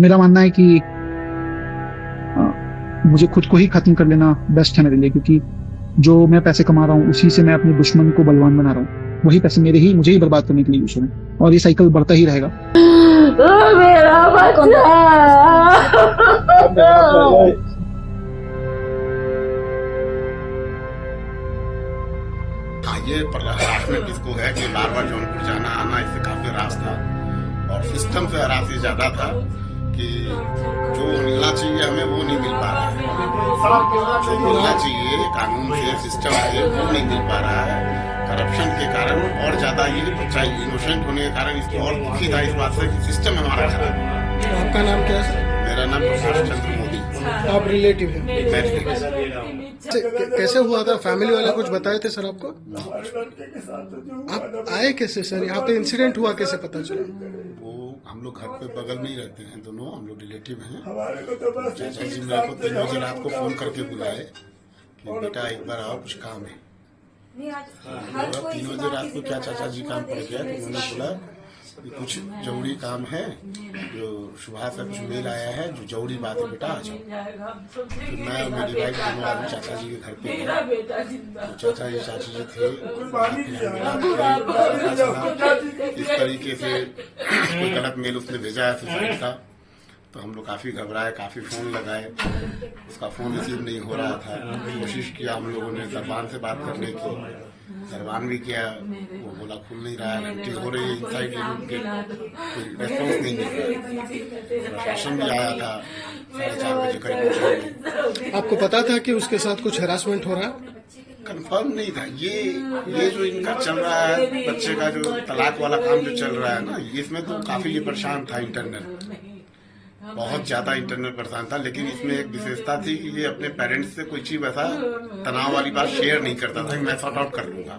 मेरा मानना है कि मुझे खुद को ही खत्म कर लेना बेस्ट है मेरे लिए, क्योंकि जो मैं पैसे कमा रहा हूँ उसी से मैं अपने दुश्मन को बलवान बना रहा हूँ। वही पैसे मुझे ही बर्बाद करने के लिए यूज हो रहे हैं और ये साइकिल बढ़ता ही रहेगा। मेरा बच्चा। हाँ, ये हरासमेंट इसको है कि बार बार जौनपुर जाना आना इससे काफी हरास था और सिस्टम से हरास ही ज्यादा था कि जो मिलना चाहिए हमें वो नहीं मिल पा रहा है। जो मिलना चाहिए कानून से सिस्टम से वो नहीं मिल पा रहा है। करप्शन के कारण और ज्यादा ये बच्चा इनोसेंट होने के कारण इसको और दुखी था इस बात से कि सिस्टम हमारा खराब है। आपका नाम क्या है? मेरा नाम प्रकाश चंद्र मोदी। आप रिलेटिव हैं? मैं कैसे हुआ था? फैमिली वाले कुछ बताए थे सर आपको? आप आए कैसे सर? यहाँ पे इंसिडेंट हुआ कैसे पता चला? वो हम लोग घर पे बगल में ही रहते हैं, दोनों हम लोग रिलेटिव हैं। चाचा जी मेरे को 3 बजे रात को फोन करके बुलाए कि बेटा एक बार आओ, कुछ काम है। 3 बजे रात को क्या चाचा जी काम पड़ गया, तो उन्होंने बोला कि कुछ जरूरी काम है, जो सुबह से कुछ मेल आया है, जो जरूरी बात है, बेटा आ जाओ। फिर मैं और मेरी वाइफ दोनों आदमी चाचा जी के घर पे गए। तो चाचा जी चाची जी थे, इस तरीके से कोई गलत मेल उसने भेजा है सुसाइड का। तो हम लोग काफी घबराए, काफी फोन लगाए, उसका फोन रिसीव नहीं हो रहा था। कोशिश किया हम लोगों ने दरबान से बात करने की, दरबान भी किया, वो बोला खुल नहीं रहा है, घंटी हो रही है इनसाइड, लेकिन कोई रेस्पॉन्स नहीं मिल रहा। प्रशासन भी आया था 4:30 बजे करीब। आपको पता था कि उसके साथ कुछ हरासमेंट हो रहा है? कंफर्म नहीं था। ये जो इनका चल रहा है, बच्चे का जो तलाक वाला काम जो चल रहा है ना, इसमें तो काफी ये परेशान था। इंटरनल बहुत ज्यादा इंटरनल परेशान था, लेकिन इसमें एक विशेषता थी कि ये अपने पेरेंट्स से कोई चीज ऐसा तनाव वाली बात शेयर नहीं करता था कि मैं सॉर्ट आउट कर लूंगा।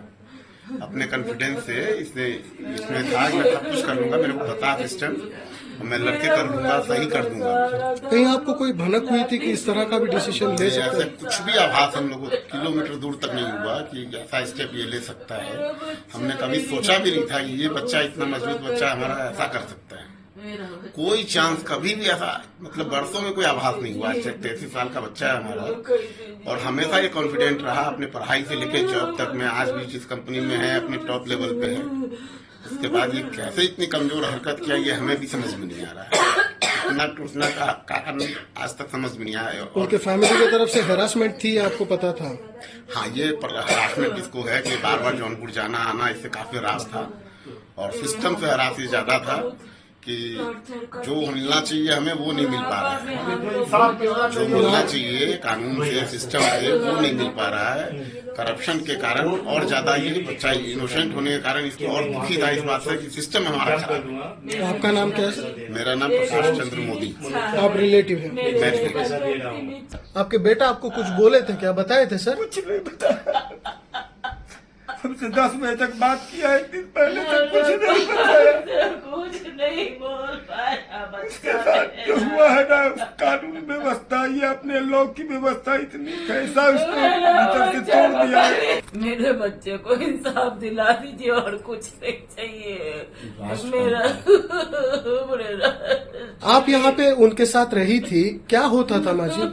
अपने कॉन्फिडेंस से इसमें था कि मैं सब कुछ कर लूंगा, मेरे को पता सिस्टम, मैं लड़के कर लूंगा, सही कर दूंगा। कहीं आपको कोई भनक हुई थी कि इस तरह का भी डिसीजन ले सकते ऐसे कुछ भी आभास हम लोगों किलोमीटर दूर तक नहीं हुआ कि ऐसा स्टेप ये ले सकता है। हमने कभी सोचा भी नहीं था कि ये बच्चा इतना मजबूत बच्चा हमारा ऐसा कर सकता है। कोई चांस कभी भी ऐसा, मतलब बरसों में कोई आभास नहीं हुआ। 33 साल का बच्चा है हमारा और हमेशा ये कॉन्फिडेंट रहा अपनी पढ़ाई से लेकर जॉब तक में। आज भी जिस कंपनी में है अपने टॉप लेवल पे है। उसके बाद ये कैसे इतनी कमजोर हरकत किया ये हमें भी समझ में नहीं आ रहा है। इतना टूटना का कारण आज तक समझ में नहीं आया। उनके फैमिली की तरफ से हरासमेंट थी, आपको पता था? हाँ, ये हरासमेंट इसको है कि बार बार जौनपुर जाना आना इससे काफी हरास था और सिस्टम से हरास ही ज्यादा था कि जो मिलना चाहिए हमें वो नहीं मिल पा रहा है। जो मिलना चाहिए कानून से सिस्टम से वो नहीं मिल पा रहा है। करप्शन के कारण और ज्यादा ये बच्चा इनोसेंट होने के कारण इसको और दुखी था इस बात से कि सिस्टम हमारा खराब है। आपका नाम क्या है? मेरा नाम प्रकाश चंद्र मोदी। आप रिलेटिव हैं? मैं आपके बेटा आपको कुछ बोले थे क्या? बताए थे सर? कुछ नहीं बताया। हमसे 10 बजे तक बात किया, एक दिन पहले तक कुछ नहीं बताया। कुछ नहीं बोल पाया उसके साथ जो हुआ है ना, कानून व्यवस्था, ये अपने लॉ की व्यवस्था इतनी कैसा उसने भीतर से तोड़ दिया है। मेरे बच्चे को इंसाफ दिला दीजिए और कुछ नहीं चाहिए मेरा। आप यहाँ पे उनके साथ रही थी, क्या होता था माँ जी?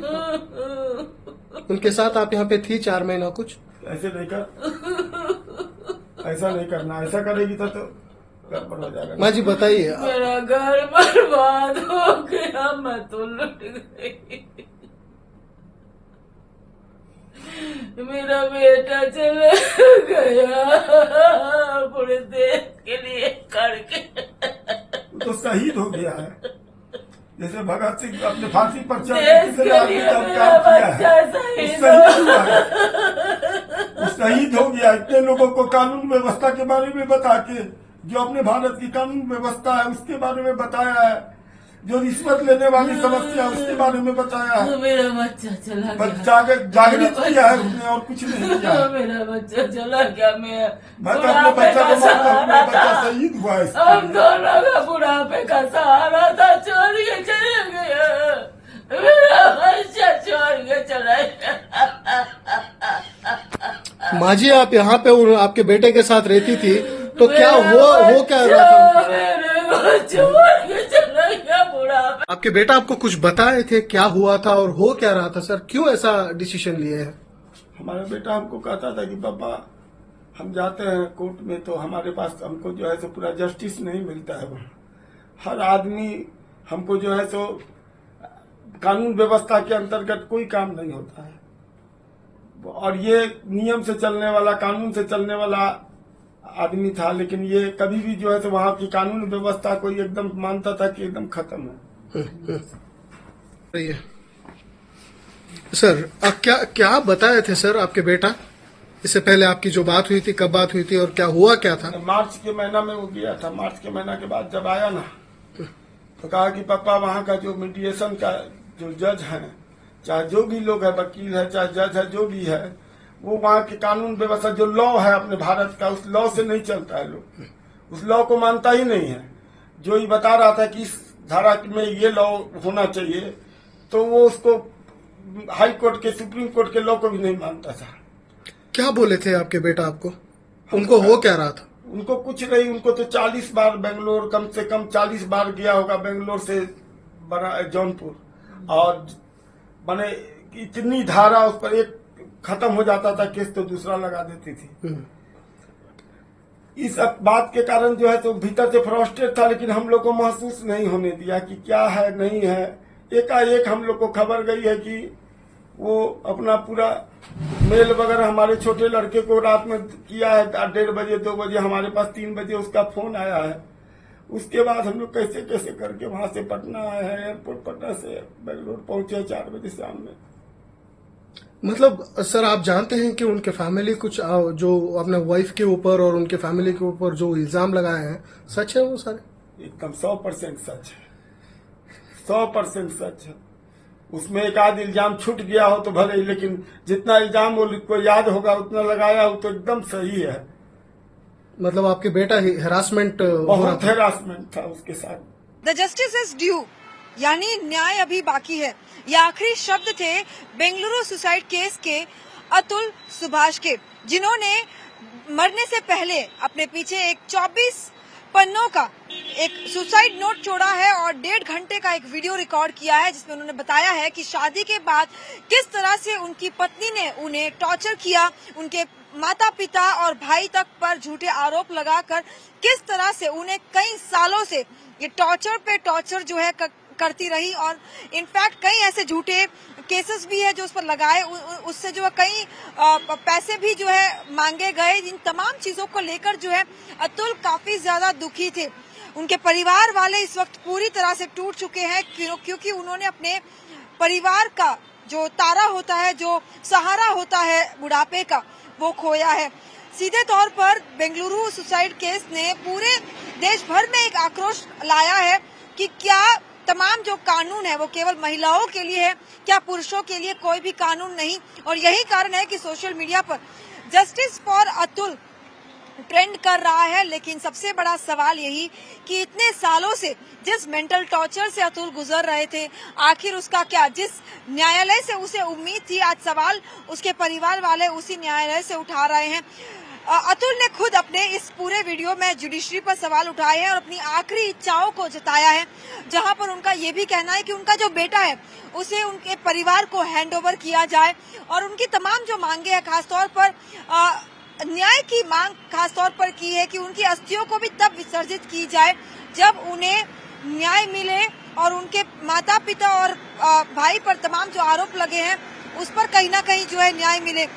उनके साथ आप यहाँ पे थी 4 महीना कुछ? ऐसे नहीं कर, ऐसा नहीं करना, ऐसा करेगी तो गड़बड़ हो जाएगा। माँ जी बताइए। मेरा घर बर्बाद हो गया, मैं तो लुट गई। मेरा बेटा चला गया पूरे देश के लिए करके। तो शहीद हो गया है, जैसे भगत सिंह अपने फांसी पर चढ़ देश के लिए मेरा बच्चा शहीद हो गया। इतने लोगों को कानून व्यवस्था के बारे में बता के, जो अपने भारत की कानून व्यवस्था है उसके बारे में बताया है, जो रिश्वत लेने वाली समस्या उसके बारे में बताया है। मेरा बच्चा चला गया, जागृत किया है उसने और कुछ नहीं किया। मेरा बच्चा चला गया। मैं तो अपने बच्चा को मारता हूँ, मेरा बच्चा शहीद हुआ है। हम दोनों का बुढ़ापे का सहारा था, छोड़ के चले गया। मेरा बच्चा छोड़ के चला गया। माँ जी आप यहाँ पे आपके बेटे के साथ रहती थी, तो क्या वो क्या रहा था? मेरे को छोड़ के चला गया बुढ़ापे। आपके बेटा आपको कुछ बताए थे क्या हुआ था और हो क्या रहा था सर, क्यों ऐसा डिसीजन लिए है? हमारा बेटा हमको कहता था कि पापा हम जाते हैं कोर्ट में तो हमारे पास हमको जो है सो पूरा जस्टिस नहीं मिलता है वहाँ। हर आदमी हमको जो है सो कानून व्यवस्था के अंतर्गत कोई काम नहीं होता है, और ये नियम से चलने वाला, कानून से चलने वाला आदमी था, लेकिन ये कभी भी जो है तो वहाँ की कानून व्यवस्था को एकदम मानता था कि एकदम खत्म है। सर आप क्या बताए थे सर आपके बेटा, इससे पहले आपकी जो बात हुई थी, कब बात हुई थी और क्या हुआ क्या था? मार्च के महीना में वो गया था। मार्च के महीना के बाद जब आया ना तो कहा कि पापा वहाँ का जो मीडिएशन का जो जज है, चाहे जो भी लोग है, वकील है चाहे जज है, जो भी है, वो वहाँ की कानून व्यवस्था जो लॉ है अपने भारत का, उस लॉ से नहीं चलता है। लोग उस लॉ को मानता ही नहीं है। जो ये बता रहा था कि इस धारा में ये लॉ होना चाहिए, तो वो उसको हाई कोर्ट के, सुप्रीम कोर्ट के लॉ को भी नहीं मानता था। क्या बोले थे आपके बेटा आपको? उनको हो क्या रहा था? उनको कुछ नहीं, उनको तो 40 बार बेंगलोर, कम से कम 40 बार गया होगा बेंगलोर से जौनपुर, और माने इतनी धारा उस पर एक खत्म हो जाता था केस तो दूसरा लगा देती थी। इस बात के कारण जो है तो भीतर से फ्रस्ट्रेट था, लेकिन हम लोग को महसूस नहीं होने दिया कि क्या है नहीं है। एकाएक हम लोग को खबर गई है कि वो अपना पूरा मेल वगैरह हमारे छोटे लड़के को रात में किया है 1:30 बजे 2 बजे, हमारे पास 3 बजे उसका फोन आया है। उसके बाद हम लोग कैसे कैसे करके वहां से पटना आए हैं, एयरपोर्ट पटना से बेंगलोर पहुंचे 4 बजे शाम में। मतलब सर आप जानते हैं कि उनके फैमिली कुछ जो अपने वाइफ के ऊपर और उनके फैमिली के ऊपर जो इल्जाम लगाए हैं, सच है वो सारे? एकदम 100% सच है, 100% सच है। उसमें एक आध इल्जाम छूट गया हो तो भले ही, लेकिन जितना इल्जाम वो को याद होगा उतना लगाया हो तो एकदम सही है। मतलब आपके बेटा हेरासमेंट, बहुत हेरासमेंट था उसके साथ। द जस्टिस इज ड्यू, यानी न्याय अभी बाकी है। ये आखिरी शब्द थे बेंगलुरु सुसाइड केस के अतुल सुभाष के, जिन्होंने मरने से पहले अपने पीछे एक 24 पन्नों का एक सुसाइड नोट छोड़ा है और 1.5 घंटे का एक वीडियो रिकॉर्ड किया है, जिसमें उन्होंने बताया है कि शादी के बाद किस तरह से उनकी पत्नी ने उन्हें टॉर्चर किया, उनके माता पिता और भाई तक पर झूठे आरोप लगाकर किस तरह से उन्हें कई सालों से ये टॉर्चर पे टॉर्चर जो है करती रही, और इनफैक्ट कई ऐसे झूठे केसेस भी है जो उस पर लगाए, उससे जो है कई पैसे भी जो है मांगे गए। इन तमाम चीजों को लेकर जो है अतुल काफी ज्यादा दुखी थे। उनके परिवार वाले इस वक्त पूरी तरह से टूट चुके हैं, क्योंकि उन्होंने अपने परिवार का जो तारा होता है, जो सहारा होता है बुढ़ापे का, वो खोया है। सीधे तौर पर बेंगलुरु सुसाइड केस ने पूरे देश भर में एक आक्रोश लाया है कि क्या तमाम जो कानून है वो केवल महिलाओं के लिए है, क्या पुरुषों के लिए कोई भी कानून नहीं। और यही कारण है कि सोशल मीडिया पर जस्टिस फॉर अतुल ट्रेंड कर रहा है। लेकिन सबसे बड़ा सवाल यही कि इतने सालों से जिस मेंटल टॉर्चर से अतुल गुजर रहे थे, आखिर उसका क्या, जिस न्यायालय से उसे उम्मीद थी, आज सवाल उसके परिवार वाले उसी न्यायालय से उठा रहे हैं। अतुल ने खुद अपने इस पूरे वीडियो में जुडिशरी पर सवाल उठाए हैं और अपनी आखिरी इच्छाओं को जताया है, जहां पर उनका ये भी कहना है कि उनका जो बेटा है उसे उनके परिवार को हैंडओवर किया जाए, और उनकी तमाम जो मांगे हैं, खासतौर पर न्याय की मांग खासतौर पर की है कि उनकी अस्थियों को भी तब विसर्जित की जाए जब उन्हें न्याय मिले और उनके माता पिता और भाई पर तमाम जो आरोप लगे हैं उस पर कहीं ना कहीं जो है न्याय मिले।